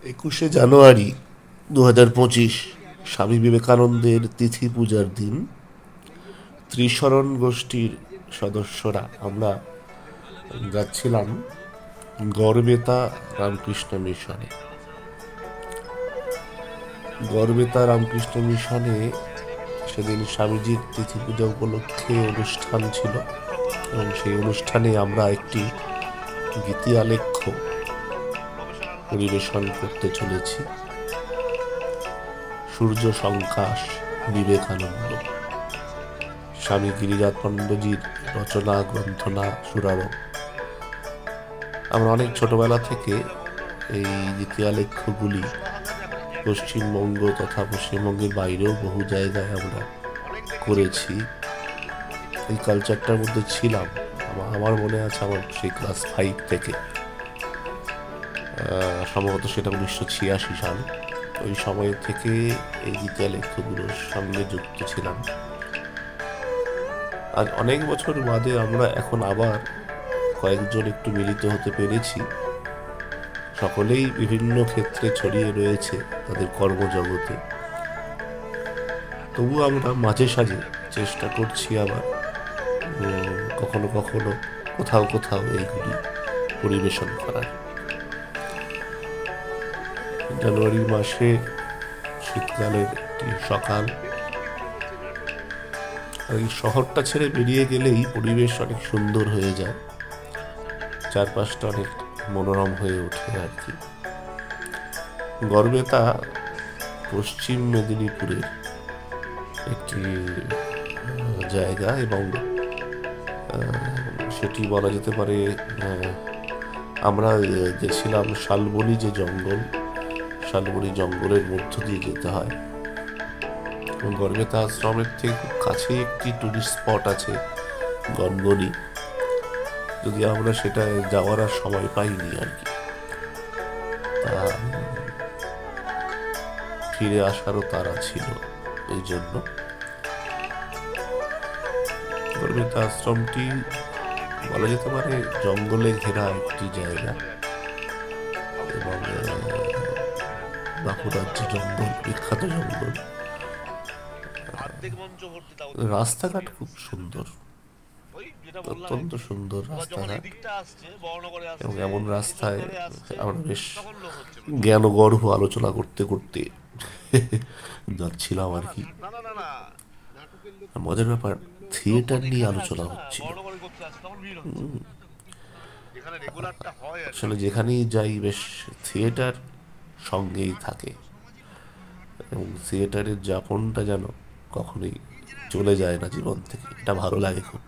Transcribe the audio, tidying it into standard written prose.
21 জানুয়ারি 2025 স্বামী বিবেকানন্দের তিথি পূজার দিন। ত্রিশরণ গোষ্ঠীর সদস্যরা আমরা যাচ্ছিলাম গড়বেতা রামকৃষ্ণ মিশনে। গড়বেতা রামকৃষ্ণ মিশনে সেদিন স্বামীজির তিথি পূজা উপলক্ষে অনুষ্ঠান ছিল এবং সেই অনুষ্ঠানে আমরা একটি গীতি আলেখ্য পরিবেশন করতে চলেছি। সূর্য সংকাশ বিবেকানন্দ, স্বামী গিরিজানন্দজির রচনা গ্রন্থনা সুরারোপ। আমরা অনেক ছোটবেলা থেকে এই গীতি আলেখ্যগুলি পশ্চিমবঙ্গ তথা পশ্চিমবঙ্গের বাইরেও বহু জায়গায় আমরা করেছি। এই কালচারটার মধ্যে ছিলাম। আমার মনে আছে আমার সেই ক্লাস 5 থেকে, সম্ভবত সেটা 1986 সাল। ওই সময় থেকে এই গীতি আলেখ্যগুলোর সঙ্গে যুক্ত ছিলাম। আজ অনেক বছর বাদে আমরা এখন আবার কয়েকজন একটু মিলিত হতে পেরেছি। সকলেই বিভিন্ন ক্ষেত্রে ছড়িয়ে রয়েছে তাদের কর্মজগতে। তবু আমরা মাঝে সাঝে চেষ্টা করছি আবার কখনো কখনো কোথাও কোথাও এইগুলি পরিবেশন করার। জানুয়ারি মাসে শীতকালের একটি সকাল, এই শহরটা ছেড়ে বেরিয়ে গেলেই পরিবেশ অনেক সুন্দর হয়ে যায়, চারপাশটা অনেক মনোরম হয়ে ওঠে আর কি। গড়বেতা পশ্চিম মেদিনীপুরের একটি জায়গা এবং সেটি বলা যেতে পারে, আমরা গেছিলাম শালবনি যে জঙ্গল, শালবনি জঙ্গলের মধ্য দিয়ে যেতে হয়। গড়বেতা আশ্রমের থেকে খুব কাছে একটি টুরিস্ট স্পট আছে গনগনি, যদি আমরা সেটা যাওয়ার আর সময় পাইনি আর কি। তা ফিরে আসারও তারা ছিল, এই জন্য গড়বেতা আশ্রমটি বলা যেতে পারে জঙ্গলে ঘেরা একটি জায়গা এবং বাঁকুড়ার যে জঙ্গল, বিখ্যাত জঙ্গল। রাস্তাঘাট খুব সুন্দর, অত্যন্ত সুন্দর রাস্তাঘাট, এবং এমন রাস্তায় আমরা বেশ জ্ঞানগর্ভ আলোচনা করতে করতে যাচ্ছিলাম আর কি। মজার ব্যাপার, থিয়েটার নিয়ে আলোচনা হচ্ছিল। আসলে যেখানেই যাই বেশ থিয়েটার সঙ্গেই থাকে এবং থিয়েটারের যাপনটা যেন কখনোই চলে যায় না জীবন থেকে, এটা ভালো লাগে খুব।